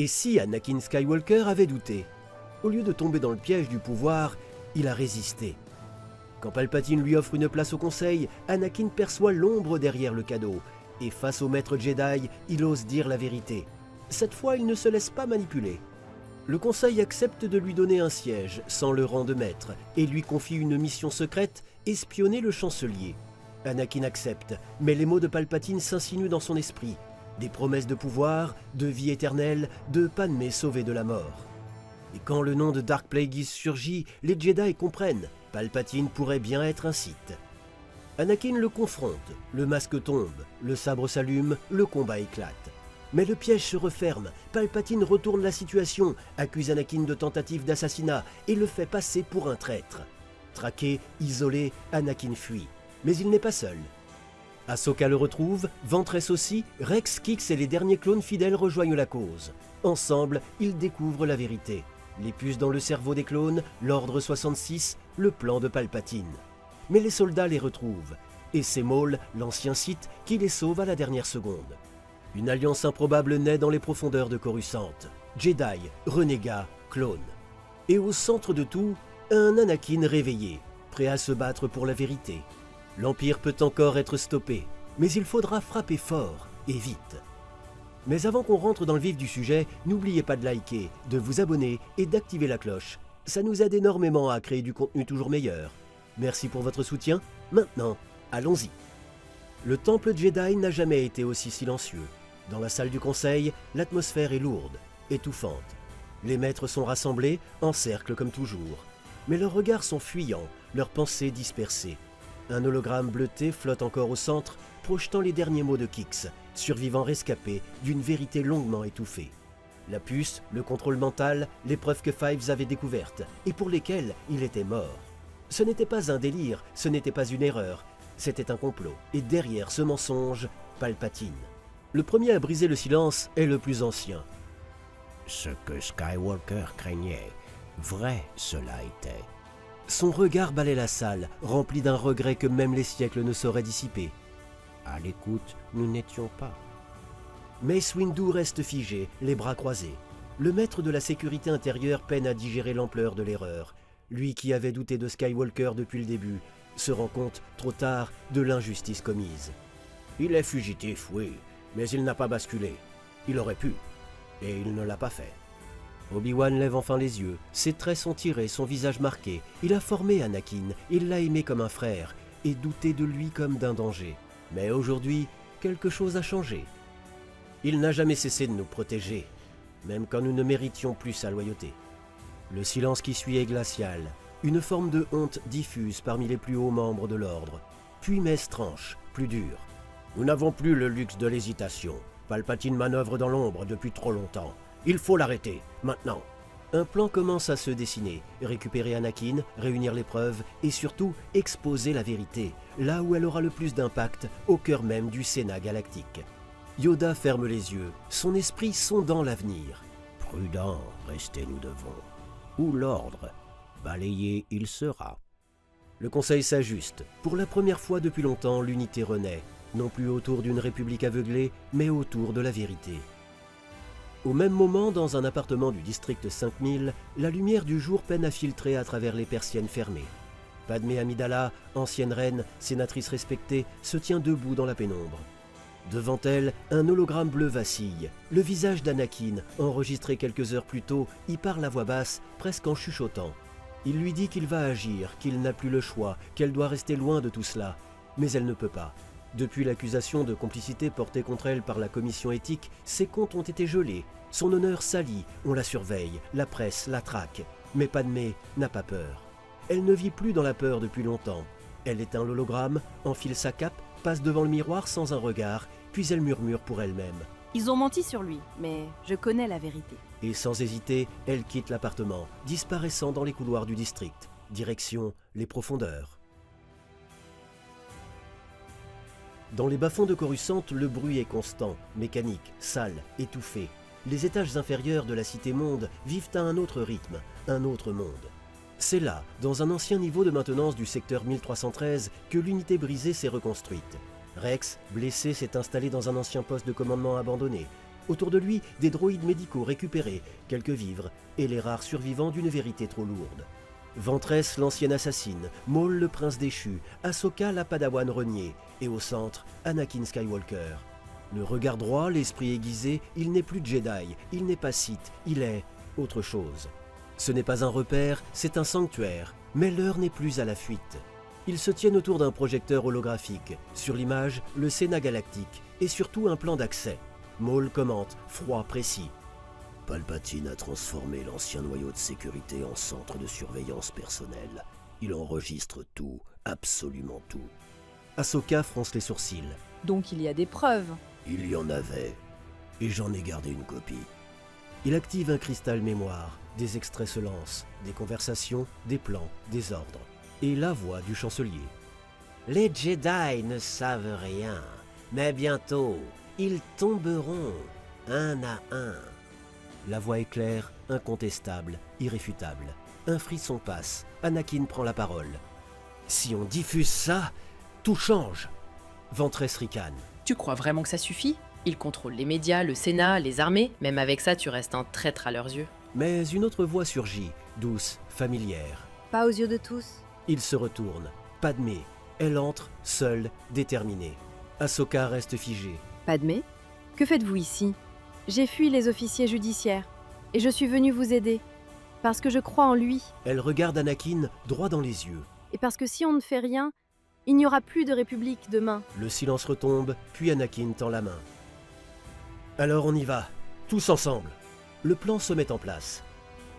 Et si Anakin Skywalker avait douté? Au lieu de tomber dans le piège du pouvoir, il a résisté. Quand Palpatine lui offre une place au Conseil, Anakin perçoit l'ombre derrière le cadeau, et face au maître Jedi, il ose dire la vérité. Cette fois, il ne se laisse pas manipuler. Le Conseil accepte de lui donner un siège, sans le rang de maître, et lui confie une mission secrète, espionner le chancelier. Anakin accepte, mais les mots de Palpatine s'insinuent dans son esprit. Des promesses de pouvoir, de vie éternelle, de Padmé sauvée de la mort. Et quand le nom de Dark Plagueis surgit, les Jedi comprennent, Palpatine pourrait bien être un Sith. Anakin le confronte, le masque tombe, le sabre s'allume, le combat éclate. Mais le piège se referme, Palpatine retourne la situation, accuse Anakin de tentative d'assassinat et le fait passer pour un traître. Traqué, isolé, Anakin fuit. Mais il n'est pas seul. Ahsoka le retrouve, Ventress aussi, Rex, Kix et les derniers clones fidèles rejoignent la cause. Ensemble, ils découvrent la vérité. Les puces dans le cerveau des clones, l'ordre 66, le plan de Palpatine. Mais les soldats les retrouvent, et c'est Maul, l'ancien Sith, qui les sauve à la dernière seconde. Une alliance improbable naît dans les profondeurs de Coruscant. Jedi, renégats, clones. Et au centre de tout, un Anakin réveillé, prêt à se battre pour la vérité. L'Empire peut encore être stoppé, mais il faudra frapper fort et vite. Mais avant qu'on rentre dans le vif du sujet, n'oubliez pas de liker, de vous abonner et d'activer la cloche. Ça nous aide énormément à créer du contenu toujours meilleur. Merci pour votre soutien. Maintenant, allons-y. Le temple Jedi n'a jamais été aussi silencieux. Dans la salle du conseil, l'atmosphère est lourde, étouffante. Les maîtres sont rassemblés, en cercle comme toujours. Mais leurs regards sont fuyants, leurs pensées dispersées. Un hologramme bleuté flotte encore au centre, projetant les derniers mots de Kix, survivant rescapé d'une vérité longuement étouffée. La puce, le contrôle mental, les preuves que Fives avait découvertes, et pour lesquelles il était mort. Ce n'était pas un délire, ce n'était pas une erreur, c'était un complot. Et derrière ce mensonge, Palpatine. Le premier à briser le silence est le plus ancien. Ce que Skywalker craignait, vrai cela était. Son regard balait la salle, rempli d'un regret que même les siècles ne sauraient dissiper. À l'écoute, nous n'étions pas. Mace Windu reste figé, les bras croisés. Le maître de la sécurité intérieure peine à digérer l'ampleur de l'erreur. Lui qui avait douté de Skywalker depuis le début, se rend compte, trop tard, de l'injustice commise. Il est fugitif, oui, mais il n'a pas basculé. Il aurait pu, et il ne l'a pas fait. Obi-Wan lève enfin les yeux, ses traits sont tirés, son visage marqué. Il a formé Anakin, il l'a aimé comme un frère, et douté de lui comme d'un danger. Mais aujourd'hui, quelque chose a changé. Il n'a jamais cessé de nous protéger, même quand nous ne méritions plus sa loyauté. Le silence qui suit est glacial. Une forme de honte diffuse parmi les plus hauts membres de l'ordre. Puis Mace tranche, plus dur. Nous n'avons plus le luxe de l'hésitation. Palpatine manœuvre dans l'ombre depuis trop longtemps. Il faut l'arrêter, maintenant. Un plan commence à se dessiner. Récupérer Anakin, réunir les preuves et surtout exposer la vérité, là où elle aura le plus d'impact, au cœur même du Sénat galactique. Yoda ferme les yeux, son esprit sondant l'avenir. Prudent, rester nous devons. Ou l'ordre, balayé il sera. Le Conseil s'ajuste. Pour la première fois depuis longtemps, l'unité renaît, non plus autour d'une république aveuglée, mais autour de la vérité. Au même moment, dans un appartement du district 5000, la lumière du jour peine à filtrer à travers les persiennes fermées. Padmé Amidala, ancienne reine, sénatrice respectée, se tient debout dans la pénombre. Devant elle, un hologramme bleu vacille. Le visage d'Anakin, enregistré quelques heures plus tôt, y parle à voix basse, presque en chuchotant. Il lui dit qu'il va agir, qu'il n'a plus le choix, qu'elle doit rester loin de tout cela. Mais elle ne peut pas. Depuis l'accusation de complicité portée contre elle par la commission éthique, ses comptes ont été gelés. Son honneur sali, on la surveille, la presse la traque. Mais Padmé n'a pas peur. Elle ne vit plus dans la peur depuis longtemps. Elle éteint l'hologramme, enfile sa cape, passe devant le miroir sans un regard, puis elle murmure pour elle-même. Ils ont menti sur lui, mais je connais la vérité. Et sans hésiter, elle quitte l'appartement, disparaissant dans les couloirs du district. Direction les profondeurs. Dans les bas-fonds de Coruscant, le bruit est constant, mécanique, sale, étouffé. Les étages inférieurs de la cité-monde vivent à un autre rythme, un autre monde. C'est là, dans un ancien niveau de maintenance du secteur 1313, que l'unité brisée s'est reconstruite. Rex, blessé, s'est installé dans un ancien poste de commandement abandonné. Autour de lui, des droïdes médicaux récupérés, quelques vivres, et les rares survivants d'une vérité trop lourde. Ventress, l'ancienne assassine, Maul, le prince déchu, Ahsoka, la padawan reniée, et au centre, Anakin Skywalker. Le regard droit, l'esprit aiguisé, il n'est plus Jedi, il n'est pas Sith, il est autre chose. Ce n'est pas un repère, c'est un sanctuaire, mais l'heure n'est plus à la fuite. Ils se tiennent autour d'un projecteur holographique, sur l'image, le Sénat galactique, et surtout un plan d'accès. Maul commente, froid, précis. Palpatine a transformé l'ancien noyau de sécurité en centre de surveillance personnelle. Il enregistre tout, absolument tout. Ahsoka fronce les sourcils. Donc il y a des preuves. Il y en avait, et j'en ai gardé une copie. Il active un cristal mémoire, des extraits se lancent, des conversations, des plans, des ordres. Et la voix du chancelier. Les Jedi ne savent rien, mais bientôt, ils tomberont, un à un. La voix est claire, incontestable, irréfutable. Un frisson passe, Anakin prend la parole. Si on diffuse ça, tout change. Ventress ricane. Tu crois vraiment que ça suffit? Ils contrôlent les médias, le Sénat, les armées. Même avec ça, tu restes un traître à leurs yeux. Mais une autre voix surgit, douce, familière. Pas aux yeux de tous. Il se retourne. Padmé. Elle entre, seule, déterminée. Ahsoka reste figée. Padmé, que faites-vous ici? J'ai fui les officiers judiciaires, et je suis venue vous aider. Parce que je crois en lui, Elle regarde Anakin droit dans les yeux. et parce que si on ne fait rien, il n'y aura plus de république demain. Le silence retombe, puis Anakin tend la main. Alors on y va, tous ensemble. Le plan se met en place.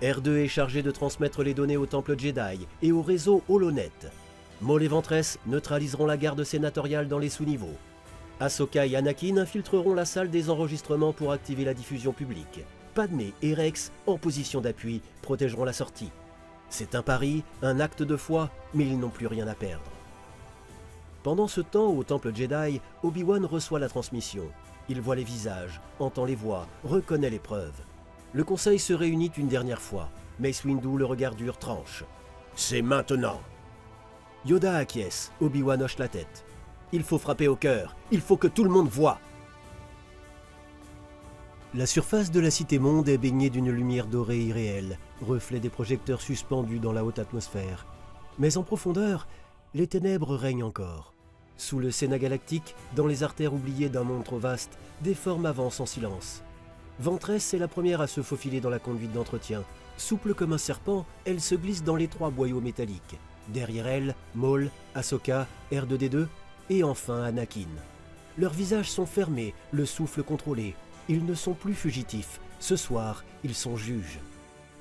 R2 est chargé de transmettre les données au temple Jedi et au réseau HoloNet. Maul et Ventress neutraliseront la garde sénatoriale dans les sous-niveaux. Ahsoka et Anakin infiltreront la salle des enregistrements pour activer la diffusion publique. Padmé et Rex, en position d'appui, protégeront la sortie. C'est un pari, un acte de foi, mais ils n'ont plus rien à perdre. Pendant ce temps, au temple Jedi, Obi-Wan reçoit la transmission. Il voit les visages, entend les voix, reconnaît les preuves. Le conseil se réunit une dernière fois. Mace Windu, le regard dur, tranche. C'est maintenant. Yoda acquiesce, Obi-Wan hoche la tête. Il faut frapper au cœur, il faut que tout le monde voie. La surface de la cité-monde est baignée d'une lumière dorée irréelle, reflet des projecteurs suspendus dans la haute atmosphère. Mais en profondeur, les ténèbres règnent encore. Sous le Sénat galactique, dans les artères oubliées d'un monde trop vaste, des formes avancent en silence. Ventress est la première à se faufiler dans la conduite d'entretien. Souple comme un serpent, elle se glisse dans l'étroit boyau métallique. Derrière elle, Maul, Ahsoka, R2D2 et enfin Anakin. Leurs visages sont fermés, le souffle contrôlé. Ils ne sont plus fugitifs. Ce soir, ils sont juges.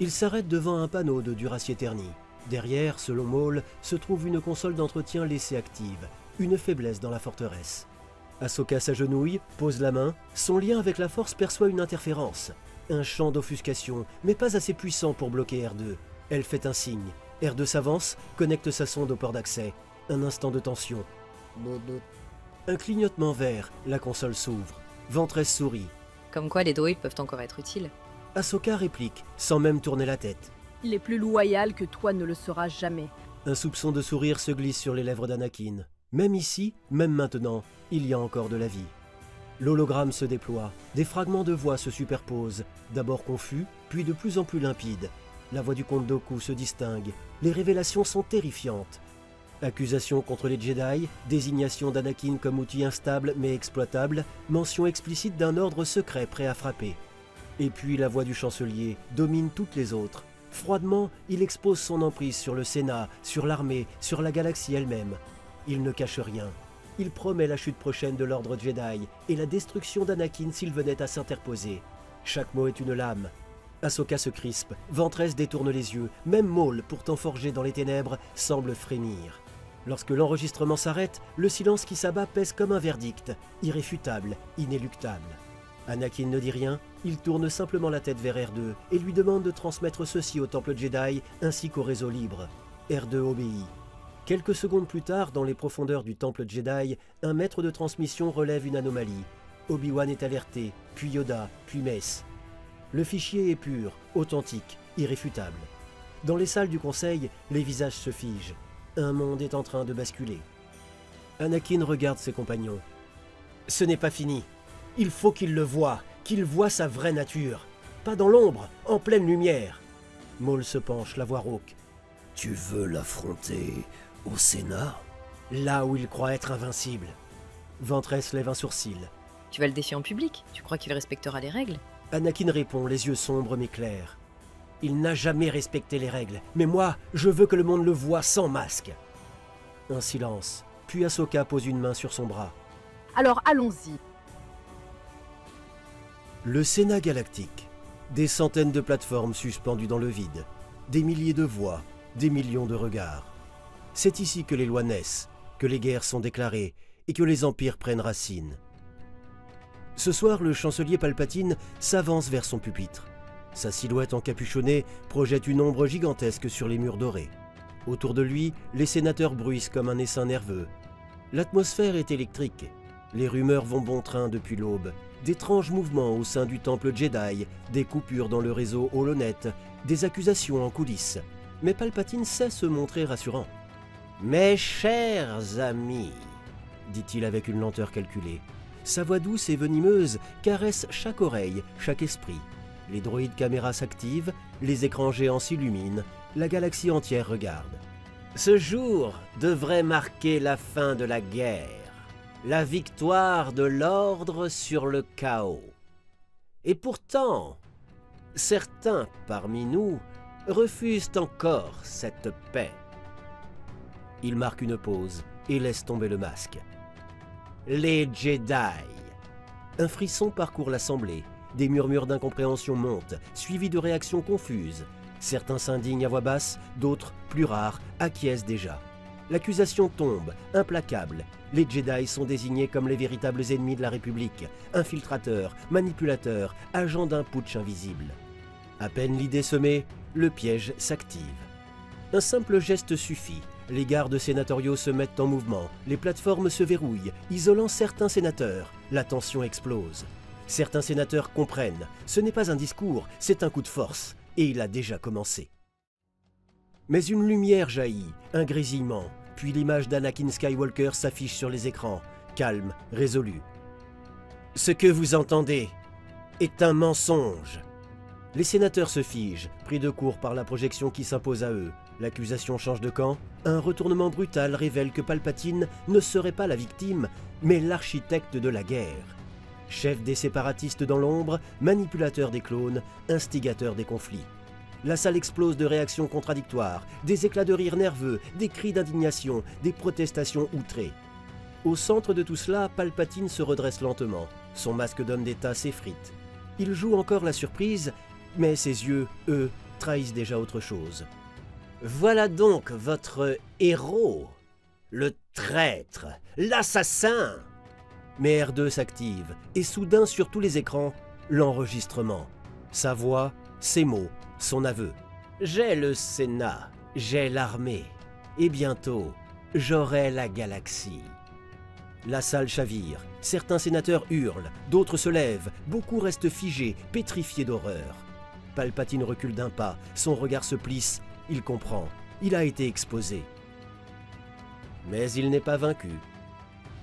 Ils s'arrêtent devant un panneau de Duracier terni. Derrière, selon Maul, se trouve une console d'entretien laissée active. Une faiblesse dans la forteresse. Ahsoka s'agenouille, pose la main. Son lien avec la Force perçoit une interférence. Un champ d'offuscation, mais pas assez puissant pour bloquer R2. Elle fait un signe. R2 s'avance, connecte sa sonde au port d'accès. Un instant de tension. Un clignotement vert, la console s'ouvre. Ventress sourit. Comme quoi les droïdes peuvent encore être utiles. Ahsoka réplique, sans même tourner la tête. Il est plus loyal que toi ne le seras jamais. Un soupçon de sourire se glisse sur les lèvres d'Anakin. Même ici, même maintenant, il y a encore de la vie. L'hologramme se déploie, des fragments de voix se superposent, d'abord confus, puis de plus en plus limpides. La voix du comte Dooku se distingue, les révélations sont terrifiantes. Accusations contre les Jedi, désignation d'Anakin comme outil instable mais exploitable, mention explicite d'un ordre secret prêt à frapper. Et puis la voix du chancelier domine toutes les autres. Froidement, il expose son emprise sur le Sénat, sur l'armée, sur la galaxie elle-même. Il ne cache rien. Il promet la chute prochaine de l'ordre Jedi et la destruction d'Anakin s'il venait à s'interposer. Chaque mot est une lame. Ahsoka se crispe, Ventress détourne les yeux, même Maul, pourtant forgé dans les ténèbres, semble frémir. Lorsque l'enregistrement s'arrête, le silence qui s'abat pèse comme un verdict, irréfutable, inéluctable. Anakin ne dit rien, il tourne simplement la tête vers R2 et lui demande de transmettre ceci au temple Jedi ainsi qu'au réseau libre. R2 obéit. Quelques secondes plus tard, dans les profondeurs du temple Jedi, un maître de transmission relève une anomalie. Obi-Wan est alerté, puis Yoda, puis Mace. Le fichier est pur, authentique, irréfutable. Dans les salles du conseil, les visages se figent. Un monde est en train de basculer. Anakin regarde ses compagnons. Ce n'est pas fini. Il faut qu'ils le voient, qu'il voie sa vraie nature. Pas dans l'ombre, en pleine lumière. Maul se penche, la voix rauque. Tu veux l'affronter au Sénat? Là où il croit être invincible. Ventress lève un sourcil. Tu vas le défier en public? Tu crois qu'il respectera les règles? Anakin répond, les yeux sombres mais clairs. Il n'a jamais respecté les règles, mais moi, je veux que le monde le voie sans masque. Un silence, puis Ahsoka pose une main sur son bras. Alors allons-y. Le Sénat galactique. Des centaines de plateformes suspendues dans le vide. Des milliers de voix, des millions de regards. C'est ici que les lois naissent, que les guerres sont déclarées et que les empires prennent racine. Ce soir, le chancelier Palpatine s'avance vers son pupitre. Sa silhouette encapuchonnée projette une ombre gigantesque sur les murs dorés. Autour de lui, les sénateurs bruissent comme un essaim nerveux. L'atmosphère est électrique. Les rumeurs vont bon train depuis l'aube. D'étranges mouvements au sein du temple Jedi, des coupures dans le réseau Holonet, des accusations en coulisses. Mais Palpatine sait se montrer rassurant. « Mes chers amis », dit-il avec une lenteur calculée. Sa voix douce et venimeuse caresse chaque oreille, chaque esprit. Les droïdes caméras s'activent, les écrans géants s'illuminent, la galaxie entière regarde. Ce jour devrait marquer la fin de la guerre, la victoire de l'ordre sur le chaos. Et pourtant, certains parmi nous refusent encore cette paix. Il marque une pause et laisse tomber le masque. Les Jedi. Un frisson parcourt l'assemblée. Des murmures d'incompréhension montent, suivis de réactions confuses. Certains s'indignent à voix basse, d'autres, plus rares, acquiescent déjà. L'accusation tombe, implacable. Les Jedi sont désignés comme les véritables ennemis de la République, infiltrateurs, manipulateurs, agents d'un putsch invisible. À peine l'idée semée, le piège s'active. Un simple geste suffit. Les gardes sénatoriaux se mettent en mouvement, les plateformes se verrouillent, isolant certains sénateurs. La tension explose. Certains sénateurs comprennent. Ce n'est pas un discours, c'est un coup de force. Et il a déjà commencé. Mais une lumière jaillit, un grésillement, puis l'image d'Anakin Skywalker s'affiche sur les écrans, calme, résolu. « Ce que vous entendez est un mensonge !» Les sénateurs se figent, pris de court par la projection qui s'impose à eux. L'accusation change de camp. Un retournement brutal révèle que Palpatine ne serait pas la victime, mais l'architecte de la guerre. Chef des séparatistes dans l'ombre, manipulateur des clones, instigateur des conflits. La salle explose de réactions contradictoires, des éclats de rire nerveux, des cris d'indignation, des protestations outrées. Au centre de tout cela, Palpatine se redresse lentement. Son masque d'homme d'État s'effrite. Il joue encore la surprise, mais ses yeux, eux, trahissent déjà autre chose. Voilà donc votre héros, le traître, l'assassin. Mais R2 s'active, et soudain sur tous les écrans, l'enregistrement. Sa voix, ses mots, son aveu. J'ai le Sénat, j'ai l'armée, et bientôt, j'aurai la galaxie. La salle chavire, certains sénateurs hurlent, d'autres se lèvent, beaucoup restent figés, pétrifiés d'horreur. Palpatine recule d'un pas, son regard se plisse, il comprend, il a été exposé. Mais il n'est pas vaincu.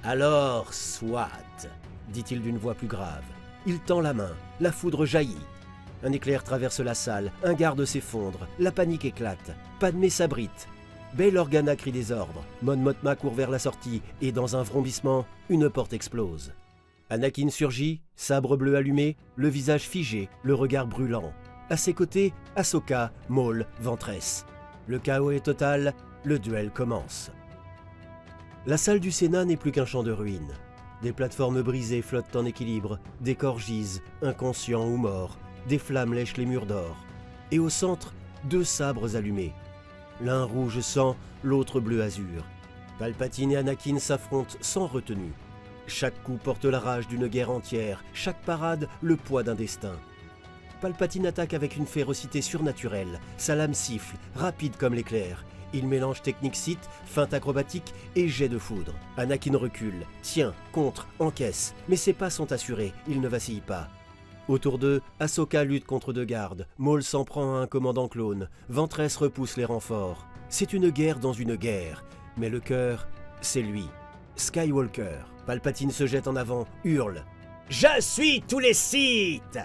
Alors, soit, dit-il d'une voix plus grave. Il tend la main, la foudre jaillit. Un éclair traverse la salle, un garde s'effondre, la panique éclate. Padmé s'abrite. Bail Organa crie des ordres. Mon Mothma court vers la sortie et dans un vrombissement, une porte explose. Anakin surgit, sabre bleu allumé, le visage figé, le regard brûlant. À ses côtés, Ahsoka, Maul, Ventress. Le chaos est total, le duel commence. La salle du Sénat n'est plus qu'un champ de ruines. Des plateformes brisées flottent en équilibre, des corps gisent, inconscients ou morts, des flammes lèchent les murs d'or. Et au centre, 2 sabres allumés. L'un rouge sang, l'autre bleu azur. Palpatine et Anakin s'affrontent sans retenue. Chaque coup porte la rage d'une guerre entière, chaque parade le poids d'un destin. Palpatine attaque avec une férocité surnaturelle, sa lame siffle, rapide comme l'éclair. Il mélange technique Sith, feinte acrobatique et jet de foudre. Anakin recule, tient, contre, encaisse, mais ses pas sont assurés, il ne vacille pas. Autour d'eux, Ahsoka lutte contre 2 gardes, Maul s'en prend à un commandant clone, Ventress repousse les renforts. C'est une guerre dans une guerre, mais le cœur, c'est lui. Skywalker. Palpatine se jette en avant, hurle. Je suis tous les Sith !»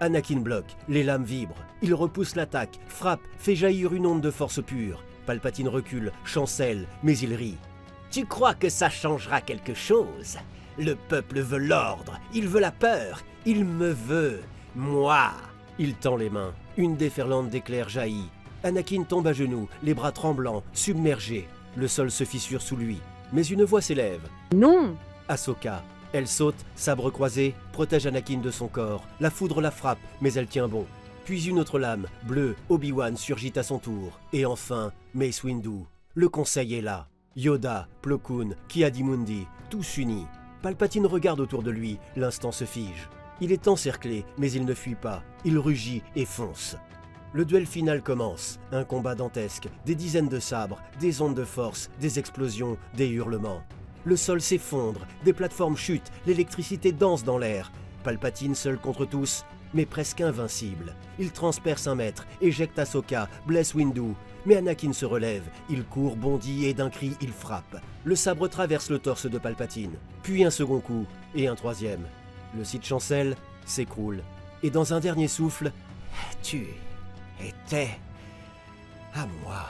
Anakin bloque, les lames vibrent. Il repousse l'attaque, frappe, fait jaillir une onde de force pure. Palpatine recule, chancelle, mais il rit. « Tu crois que ça changera quelque chose? Le peuple veut l'ordre, il veut la peur, il me veut, moi !» Il tend les mains, une déferlante d'éclairs jaillit. Anakin tombe à genoux, les bras tremblants, submergés. Le sol se fissure sous lui, mais une voix s'élève. Non! Ahsoka. Elle saute, sabre croisé, protège Anakin de son corps. La foudre la frappe, mais elle tient bon. Puis une autre lame, bleue, Obi-Wan surgit à son tour. Et enfin, Mace Windu. Le conseil est là. Yoda, Plo Koon, Ki-Adi-Mundi, tous unis. Palpatine regarde autour de lui, l'instant se fige. Il est encerclé, mais il ne fuit pas. Il rugit et fonce. Le duel final commence. Un combat dantesque, des dizaines de sabres, des ondes de force, des explosions, des hurlements. Le sol s'effondre, des plateformes chutent, l'électricité danse dans l'air. Palpatine seul contre tous, mais presque invincible. Il transperce un mètre, éjecte Ahsoka, blesse Windu. Mais Anakin se relève, il court, bondit et d'un cri, il frappe. Le sabre traverse le torse de Palpatine, puis un second coup, et un troisième. Le Sith chancelle, s'écroule, et dans un dernier souffle, « Tu étais à moi. »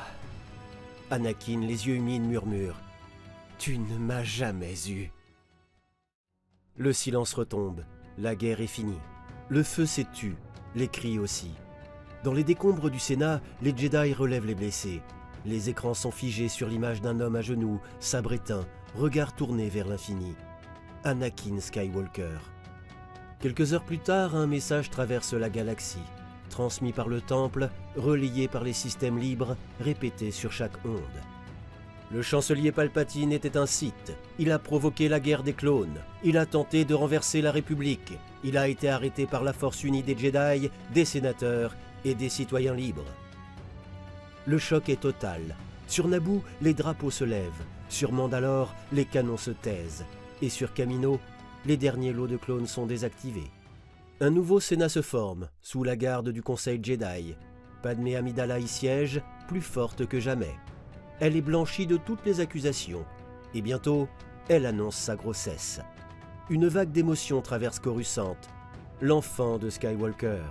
Anakin, les yeux humides, murmure, « Tu ne m'as jamais eu. » Le silence retombe, la guerre est finie. Le feu s'est tu, les cris aussi. Dans les décombres du Sénat, les Jedi relèvent les blessés. Les écrans sont figés sur l'image d'un homme à genoux, sabre éteint, regard tourné vers l'infini. Anakin Skywalker. Quelques heures plus tard, un message traverse la galaxie, transmis par le Temple, relayé par les systèmes libres, répété sur chaque onde. Le chancelier Palpatine était un Sith. Il a provoqué la guerre des clones. Il a tenté de renverser la République. Il a été arrêté par la force unie des Jedi, des sénateurs et des citoyens libres. Le choc est total. Sur Naboo, les drapeaux se lèvent. Sur Mandalore, les canons se taisent. Et sur Kamino, les derniers lots de clones sont désactivés. Un nouveau Sénat se forme, sous la garde du Conseil Jedi. Padmé Amidala y siège, plus forte que jamais. Elle est blanchie de toutes les accusations, et bientôt, elle annonce sa grossesse. Une vague d'émotion traverse Coruscant. L'enfant de Skywalker,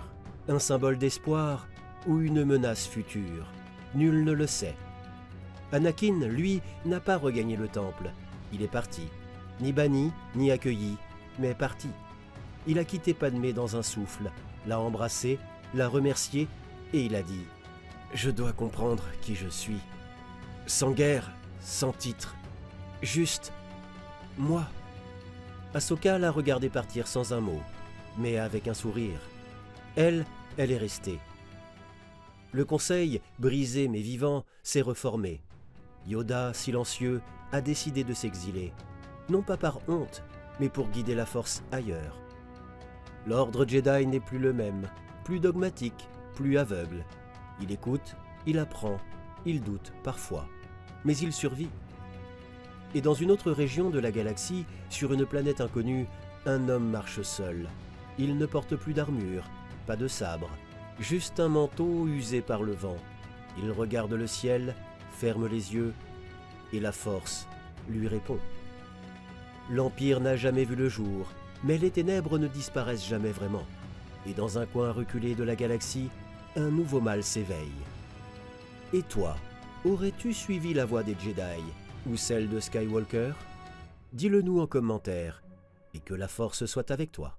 un symbole d'espoir ou une menace future, nul ne le sait. Anakin, lui, n'a pas regagné le temple. Il est parti, ni banni, ni accueilli, mais parti. Il a quitté Padmé dans un souffle, l'a embrassée, l'a remerciée, et il a dit « Je dois comprendre qui je suis. Sans guerre, sans titre, juste moi. » Ahsoka l'a regardé partir sans un mot, mais avec un sourire. Elle est restée. Le conseil, brisé mais vivant, s'est reformé. Yoda, silencieux, a décidé de s'exiler. Non pas par honte, mais pour guider la force ailleurs. L'ordre Jedi n'est plus le même, plus dogmatique, plus aveugle. Il écoute, il apprend, il doute parfois. Mais il survit. Et dans une autre région de la galaxie, sur une planète inconnue, un homme marche seul. Il ne porte plus d'armure, pas de sabre, juste un manteau usé par le vent. Il regarde le ciel, ferme les yeux, et la force lui répond. L'Empire n'a jamais vu le jour, mais les ténèbres ne disparaissent jamais vraiment. Et dans un coin reculé de la galaxie, un nouveau mal s'éveille. Et toi, aurais-tu suivi la voie des Jedi ou celle de Skywalker? Dis-le nous en commentaire, et que la force soit avec toi.